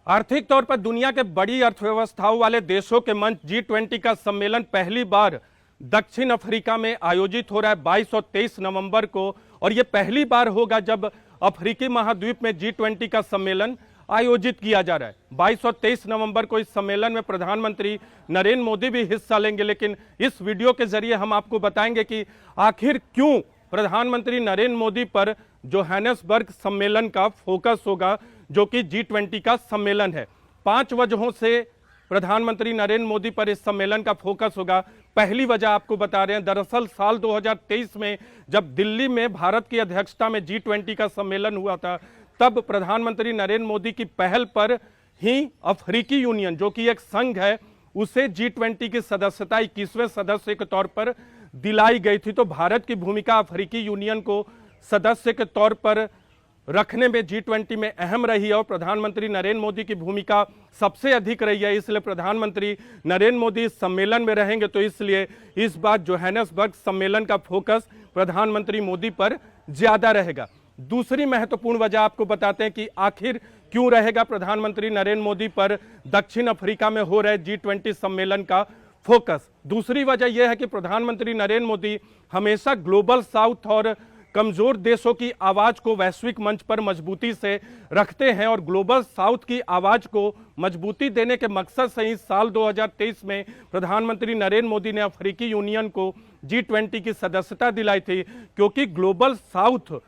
आर्थिक तौर पर दुनिया के बड़ी अर्थव्यवस्थाओं वाले देशों के मंच G20 का सम्मेलन पहली बार दक्षिण अफ्रीका में आयोजित हो रहा है 22 और 23 नवंबर को। और यह पहली बार होगा जब अफ्रीकी महाद्वीप में G20 का सम्मेलन आयोजित किया जा रहा है। 22 और 23 नवंबर को इस सम्मेलन में प्रधानमंत्री नरेंद्र मोदी भी हिस्सा लेंगे। लेकिन इस वीडियो के जरिए हम आपको बताएंगे कि आखिर क्यों प्रधानमंत्री नरेंद्र मोदी पर जोहानिसबर्ग सम्मेलन का फोकस होगा, जो कि G20 का सम्मेलन है। 5 वजहों से प्रधानमंत्री नरेंद्र मोदी पर इस सम्मेलन का फोकस होगा। पहली वजह आपको बता रहे हैं, दरअसल साल 2023 में जब दिल्ली में भारत की अध्यक्षता में G20 का सम्मेलन हुआ था, तब प्रधानमंत्री नरेंद्र मोदी की पहल पर ही अफ्रीकी यूनियन, जो कि एक संघ है, उसे G20 की सदस्यता 21वें सदस्य के तौर पर दिलाई गई थी। तो भारत की भूमिका अफ्रीकी यूनियन को सदस्य के तौर पर रखने में G20 में अहम रही है और प्रधानमंत्री नरेंद्र मोदी की भूमिका सबसे अधिक रही है। इसलिए प्रधानमंत्री नरेंद्र मोदी इस सम्मेलन में रहेंगे, तो इसलिए इस बार जोहानिसबर्ग सम्मेलन का फोकस प्रधानमंत्री मोदी पर ज्यादा रहेगा। दूसरी महत्वपूर्ण वजह आपको बताते हैं कि आखिर क्यों रहेगा प्रधानमंत्री नरेंद्र मोदी पर दक्षिण अफ्रीका में हो रहे G20 सम्मेलन का फोकस। दूसरी वजह यह है कि प्रधानमंत्री नरेंद्र मोदी हमेशा ग्लोबल साउथ और कमजोर देशों की आवाज को वैश्विक मंच पर मजबूती से रखते हैं और ग्लोबल साउथ की आवाज को मजबूती देने के मकसद से ही साल 2023 में प्रधानमंत्री नरेंद्र मोदी ने अफ्रीकी यूनियन को G20 की सदस्यता दिलाई थी, क्योंकि ग्लोबल साउथ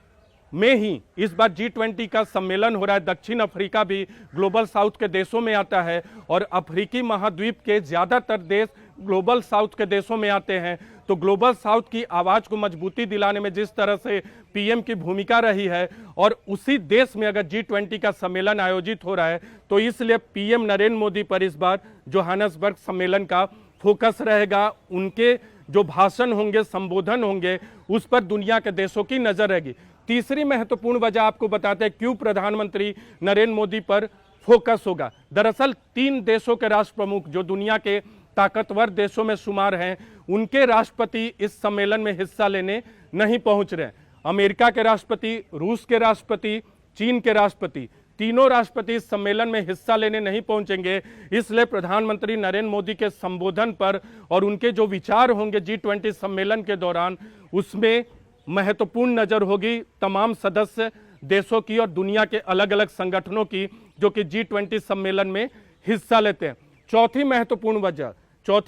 में ही इस बार G20 का सम्मेलन हो रहा है। दक्षिण अफ्रीका भी ग्लोबल साउथ के देशों में आता है और अफ्रीकी महाद्वीप के ज्यादातर देश ग्लोबल साउथ के देशों में आते हैं। तो ग्लोबल साउथ की आवाज को मजबूती दिलाने में जिस तरह से पीएम की भूमिका रही है और उसी देश में अगर G20 का सम्मेलन आयोजित हो रहा है, तो इसलिए पीएम नरेंद्र मोदी पर इस बार जोहानिसबर्ग सम्मेलन का फोकस रहेगा। उनके जो भाषण होंगे, संबोधन होंगे, उस पर दुनिया के देशों की नजर रहेगी। तीसरी महत्वपूर्ण वजह आपको बताते हैं क्यों प्रधानमंत्री नरेंद्र मोदी पर फोकस होगा। दरअसल 3 देशों के राष्ट्र प्रमुख जो दुनिया के ताकतवर देशों में शुमार हैं, उनके राष्ट्रपति इस सम्मेलन में हिस्सा लेने नहीं पहुंच रहे। अमेरिका के राष्ट्रपति, रूस के राष्ट्रपति, चीन के राष्ट्रपति, तीनों राष्ट्रपति इस सम्मेलन में हिस्सा लेने नहीं पहुंचेंगे। इसलिए प्रधानमंत्री नरेंद्र मोदी के संबोधन पर और उनके जो विचार होंगे G20 सम्मेलन के दौरान, उसमें महत्वपूर्ण नजर होगी तमाम सदस्य देशों की और दुनिया के अलग अलग संगठनों की, जो कि G20 सम्मेलन में हिस्सा लेते हैं। चौथी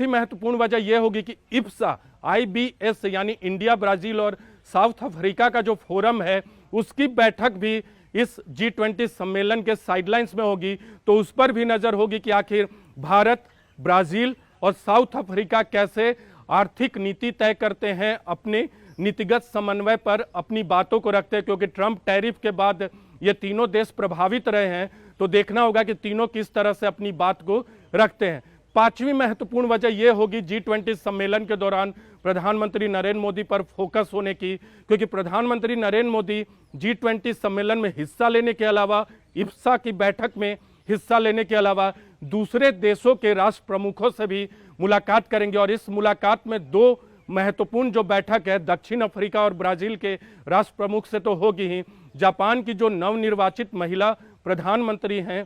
महत्वपूर्ण वजह यह होगी कि इप्सा IBS यानी इंडिया, ब्राजील और साउथ अफ्रीका का जो फोरम है, उसकी बैठक भी इस G20 सम्मेलन के साइडलाइंस में होगी। तो उस पर भी नजर होगी कि आखिर भारत, ब्राजील और साउथ अफ्रीका कैसे आर्थिक नीति तय करते हैं, अपने नीतिगत समन्वय पर अपनी बातों को रखते हैं, क्योंकि ट्रंप टैरिफ के बाद ये तीनों देश प्रभावित रहे हैं। तो देखना होगा कि तीनों किस तरह से अपनी बात को रखते हैं। पांचवी महत्वपूर्ण वजह यह होगी G20 सम्मेलन के दौरान प्रधानमंत्री नरेंद्र मोदी पर फोकस होने की, क्योंकि प्रधानमंत्री नरेंद्र मोदी G20 सम्मेलन में हिस्सा लेने के अलावा, इप्सा की बैठक में हिस्सा लेने के अलावा दूसरे देशों के राष्ट्र प्रमुखों से भी मुलाकात करेंगे। और इस मुलाकात में 2 महत्वपूर्ण जो बैठक है, दक्षिण अफ्रीका और ब्राजील के राष्ट्र प्रमुख से तो होगी ही, जापान की जो नवनिर्वाचित महिला प्रधानमंत्री हैं,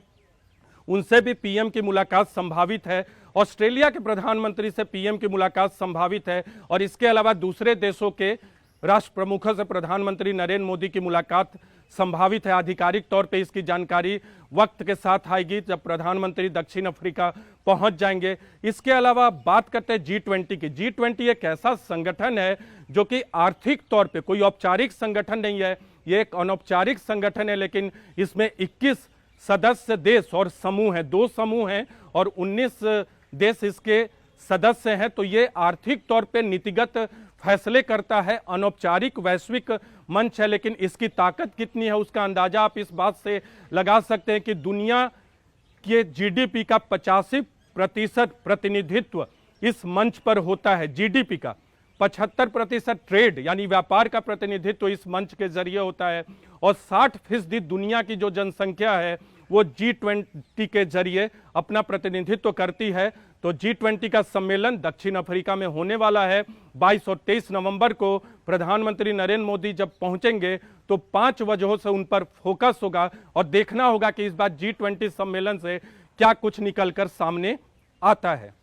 उनसे भी पीएम की मुलाकात संभावित है। ऑस्ट्रेलिया के प्रधानमंत्री से पीएम की मुलाकात संभावित है और इसके अलावा दूसरे देशों के राष्ट्र प्रमुखों से प्रधानमंत्री नरेंद्र मोदी की मुलाकात संभावित है। आधिकारिक तौर पे इसकी जानकारी वक्त के साथ आएगी जब प्रधानमंत्री दक्षिण अफ्रीका पहुंच जाएंगे। इसके अलावा बात करते हैं G20 की। G20 एक ऐसा संगठन है जो कि आर्थिक तौर पे कोई औपचारिक संगठन नहीं है, ये एक अनौपचारिक संगठन है, लेकिन इसमें 21 सदस्य देश और समूह हैं, 2 समूह हैं और 19 देश इसके सदस्य हैं। तो ये आर्थिक तौर पे नीतिगत फैसले करता है, अनौपचारिक वैश्विक मंच है, लेकिन इसकी ताकत कितनी है उसका अंदाजा आप इस बात से लगा सकते हैं कि दुनिया के GDP का 85% प्रतिनिधित्व इस मंच पर होता है। GDP का 75% ट्रेड यानी व्यापार का प्रतिनिधित्व इस मंच के जरिए होता है और 60% दुनिया की जो जनसंख्या है वो G20 के जरिए अपना प्रतिनिधित्व करती है। तो G20 का सम्मेलन दक्षिण अफ्रीका में होने वाला है 22 और 23 नवंबर को। प्रधानमंत्री नरेंद्र मोदी जब पहुंचेंगे तो 5 वजहों से उन पर फोकस होगा और देखना होगा कि इस बार G20 सम्मेलन से क्या कुछ निकलकर सामने आता है।